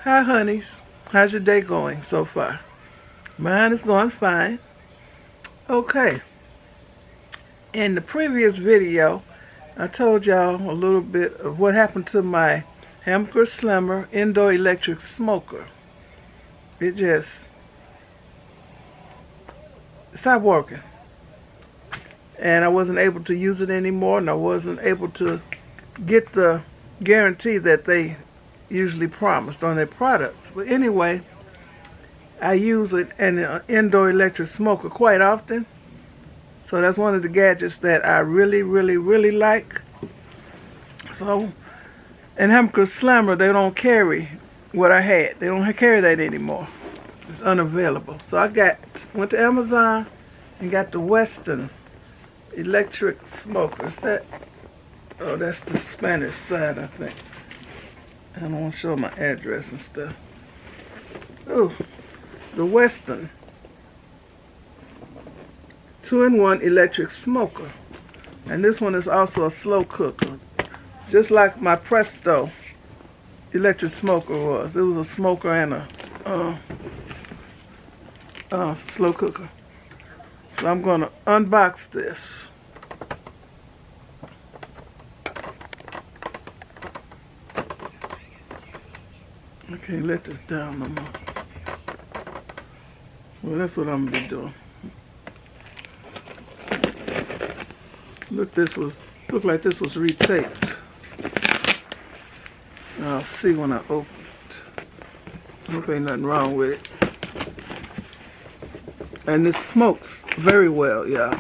Hi, honeys. How's your day going so far? Mine is going fine. Okay. In the previous video, I told y'all a little bit of what happened to my Hamker Slimmer indoor electric smoker. It just stopped working. And I wasn't able to use it anymore, and I wasn't able to get the guarantee that they usually promised on their products. But anyway, I use it in an indoor electric smoker quite often. So that's one of the gadgets that I really, really, really like. So, in Hamker Slimmer, they don't carry what I had. They don't carry that anymore. It's unavailable. So I went to Amazon and got the WESTON electric smokers. Oh, that's the Spanish side, I think. I don't want to show my address and stuff. Oh, the WESTON 2-in-1 electric smoker. And this one is also a slow cooker. Just like my Presto electric smoker was. It was a smoker and a slow cooker. So I'm going to unbox this. I can't let this down no more. Well, that's what I'm going to be doing. Looked like this was retaped. I'll see when I open it. I hope ain't nothing wrong with it. And this smokes very well, y'all.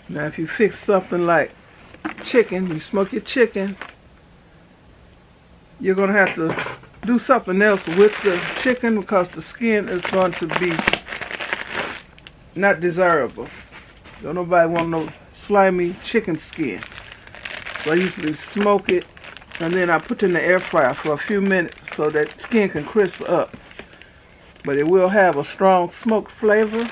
Now if you fix something like chicken, you smoke your chicken, you're going to have to do something else with the chicken because the skin is going to be not desirable. Don't nobody want no slimy chicken skin. So I usually smoke it and then I put it in the air fryer for a few minutes so that skin can crisp up. But it will have a strong smoked flavor.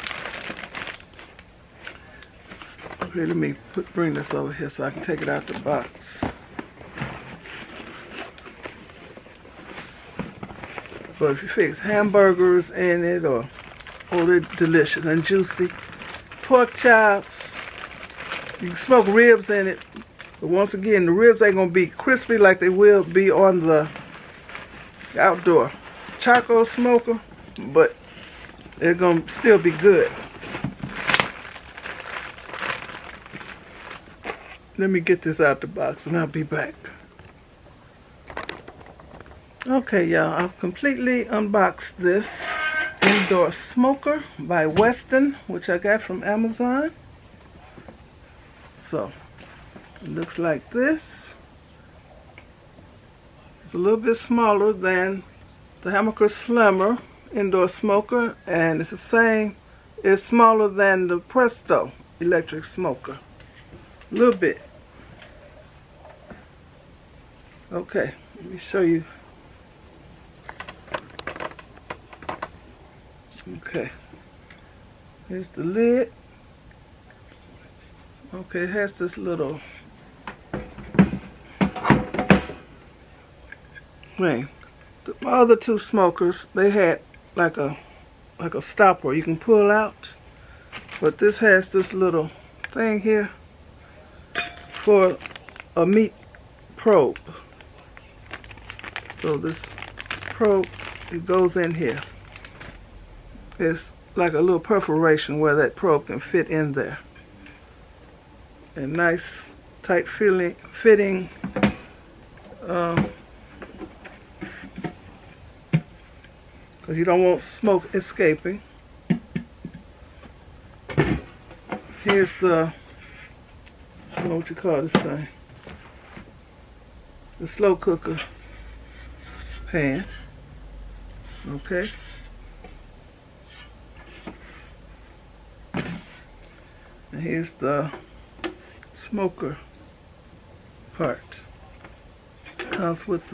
Okay, let me bring this over here so I can take it out the box. But if you fix hamburgers in it, or they're delicious and juicy. Pork chops. You can smoke ribs in it. But once again, the ribs ain't going to be crispy like they will be on the outdoor charcoal smoker. But they're going to still be good. Let me get this out the box and I'll be back. Okay, y'all, I've completely unboxed this indoor smoker by WESTON, which I got from Amazon. So, it looks like this. It's a little bit smaller than the Hamker Slimmer indoor smoker, and it's the same. It's smaller than the Presto electric smoker. A little bit. Okay, let me show you. Okay, here's the lid. Okay, it has this little thing. My other two smokers, they had like a stopper you can pull out, but this has this little thing here for a meat probe. So this probe, it goes in here. It's like a little perforation where that probe can fit in there. And nice tight fitting because you don't want smoke escaping. Here's the, I don't know what you call this thing, the slow cooker pan. Okay. And here's the smoker part. Comes with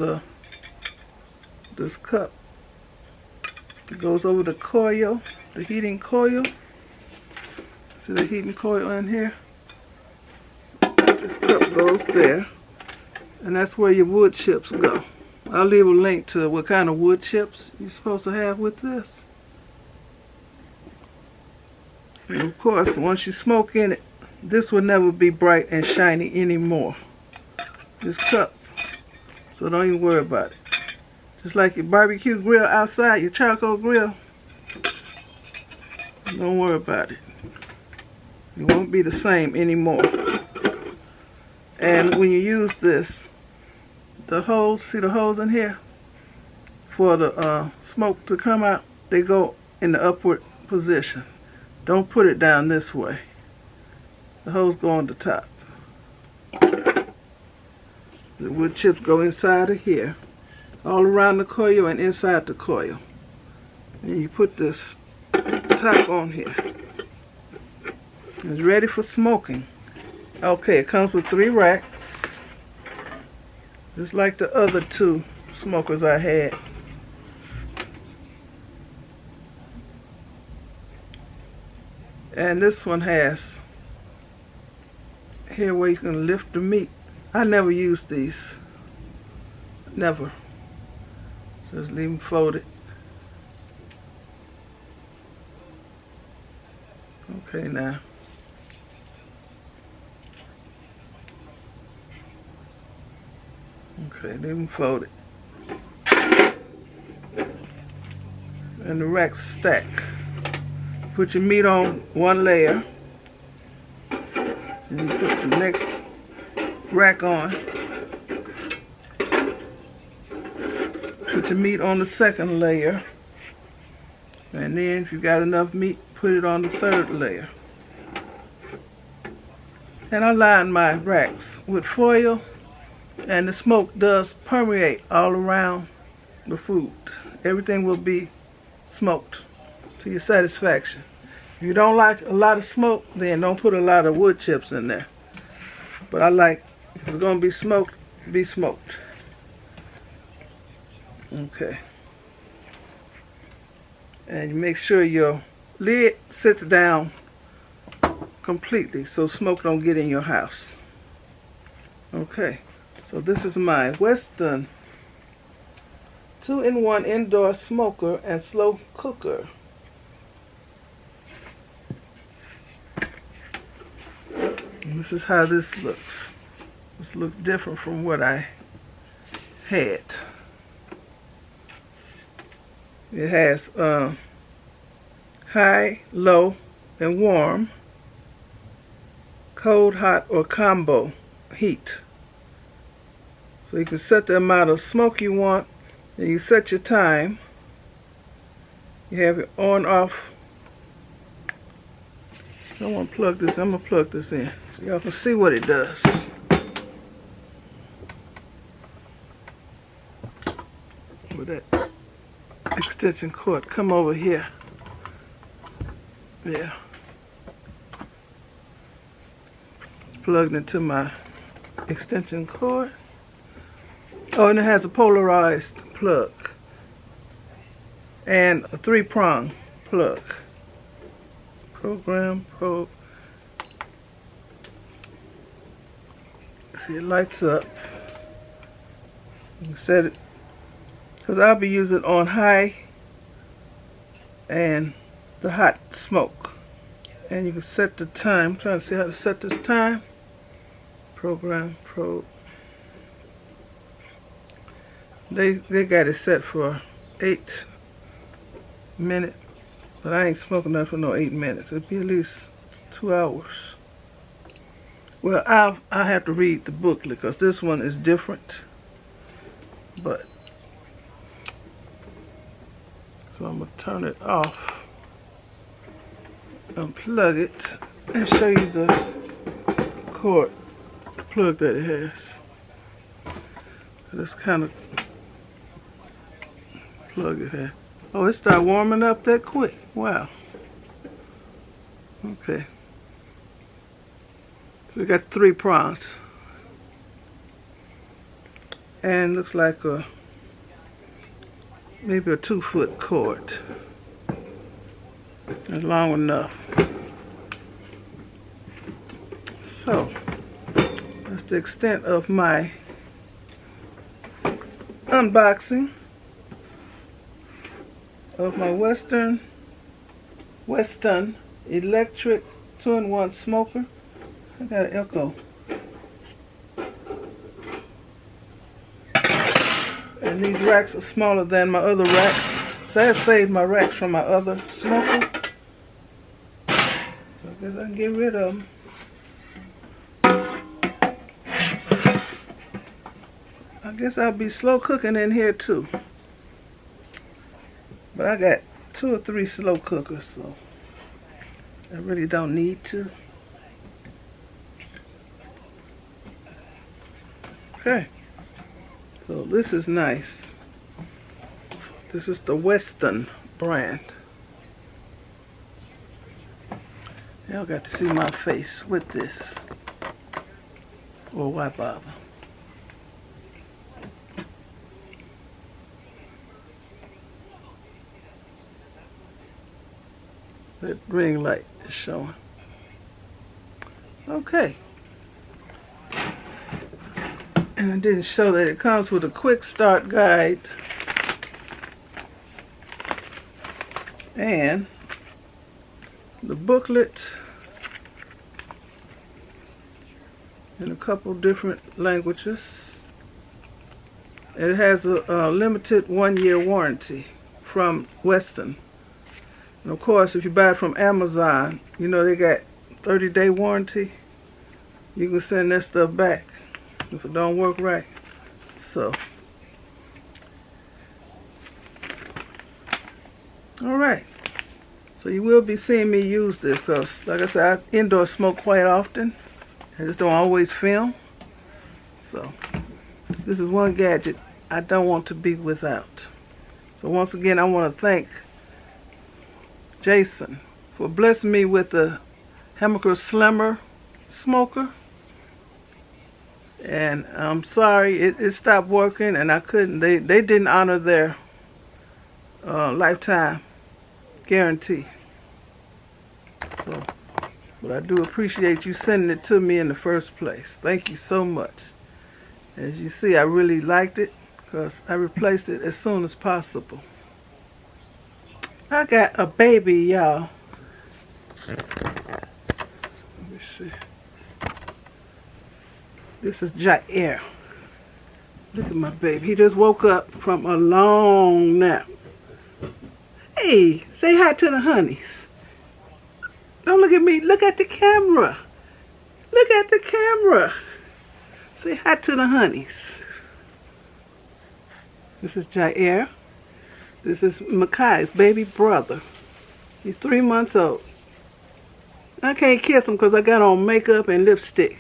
this cup. It goes over the coil, the heating coil. See the heating coil in here? This cup goes there, and that's where your wood chips go. I'll leave a link to what kind of wood chips you're supposed to have with this. And of course, once you smoke in it, this will never be bright and shiny anymore. This cup. So don't even worry about it. Just like your barbecue grill outside, your charcoal grill. Don't worry about it. It won't be the same anymore. And when you use this, the holes, see the holes in here? For the smoke to come out, they go in the upward position. Don't put it down this way. The holes go on the top. The wood chips go inside of here, all around the coil and inside the coil. And you put this top on here. It's ready for smoking. Okay, it comes with 3 racks, just like the other 2 smokers I had. And this one has here where you can lift the meat. I never use these. Never. Just leave them folded. Okay, now. Okay, leave them folded. And the racks stack. Put your meat on one layer. And you put the next rack on. Put your meat on the second layer. And then if you got enough meat, put it on the third layer. And I line my racks with foil, and the smoke does permeate all around the food. Everything will be smoked to your satisfaction. If you don't like a lot of smoke, then don't put a lot of wood chips in there. But I like, if it's going to be smoked, be smoked. Okay. And you make sure your lid sits down completely so smoke don't get in your house. Okay. So this is my WESTON 2-in-1 indoor smoker and slow cooker. And this is how this looks. This looks different from what I had. It has high, low, and warm, cold, hot, or combo heat. So you can set the amount of smoke you want, and you set your time. You have it on, off. I want to plug this. I'm going to plug this in so y'all can see what it does. With that extension cord, come over here. Yeah. It's plugged into my extension cord. Oh, and it has a polarized plug and a 3-prong plug. Program, probe. See, it lights up. You can set it, because I'll be using it on high and the hot smoke. And you can set the time. I'm trying to see how to set this time. Program, probe. They got it set for 8 minutes, but I ain't smoking nothing for no 8 minutes. It'll be at least 2 hours. Well, I have to read the booklet because this one is different. But so I'm gonna turn it off, unplug it, and show you the cord plug that it has. Let's kind of plug it here. Oh, it started warming up that quick. Wow. Okay. We got 3 prongs. And looks like maybe a 2-foot cord. It's long enough. So, that's the extent of my unboxing of my WESTON electric 2-in-1 smoker. I got an echo. And these racks are smaller than my other racks. So I had saved my racks from my other smoker. So I guess I can get rid of them. I guess I'll be slow cooking in here too. But I got 2 or 3 slow cookers, so I really don't need to. Okay. So this is nice. This is the WESTON brand. Y'all got to see my face with this. Or why bother? That ring light is showing. Okay. And I didn't show that it comes with a quick start guide and the booklet in a couple different languages. It has a limited 1-year warranty from WESTON. And of course, if you buy it from Amazon, you know they got 30-day warranty. You can send that stuff back if it don't work right. So, alright. So you will be seeing me use this because, like I said, I indoor smoke quite often. I just don't always film. So, this is one gadget I don't want to be without. So once again, I want to thank Jason for blessing me with the Hammaker Slimmer smoker. And I'm sorry it stopped working and I couldn't. They didn't honor their lifetime guarantee. So, but I do appreciate you sending it to me in the first place. Thank you so much. As you see, I really liked it because I replaced it as soon as possible. I got a baby, y'all. Let me see. This is Jiair. Look at my baby. He just woke up from a long nap. Hey, say hi to the honeys. Don't look at me. Look at the camera. Look at the camera. Say hi to the honeys. This is Jiair. This is Makai's baby brother. He's 3 months old. I can't kiss him because I got on makeup and lipstick.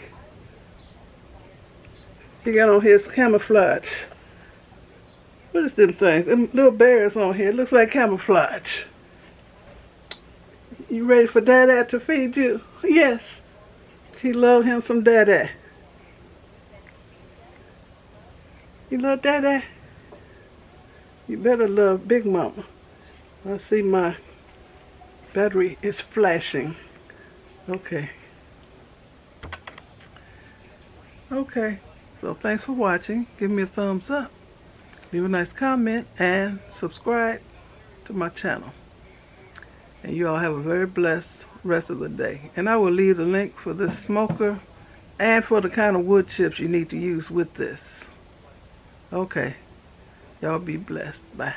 He got on his camouflage. What is them things? Them little bears on here. It looks like camouflage. You ready for Dada to feed you? Yes. He loved him some Dada. You love Dada? You better love Big Mama. I see my battery is flashing. Okay. Okay. So thanks for watching. Give me a thumbs up. Leave a nice comment and subscribe to my channel. And you all have a very blessed rest of the day. And I will leave the link for this smoker and for the kind of wood chips you need to use with this. Okay. Y'all be blessed. Bye.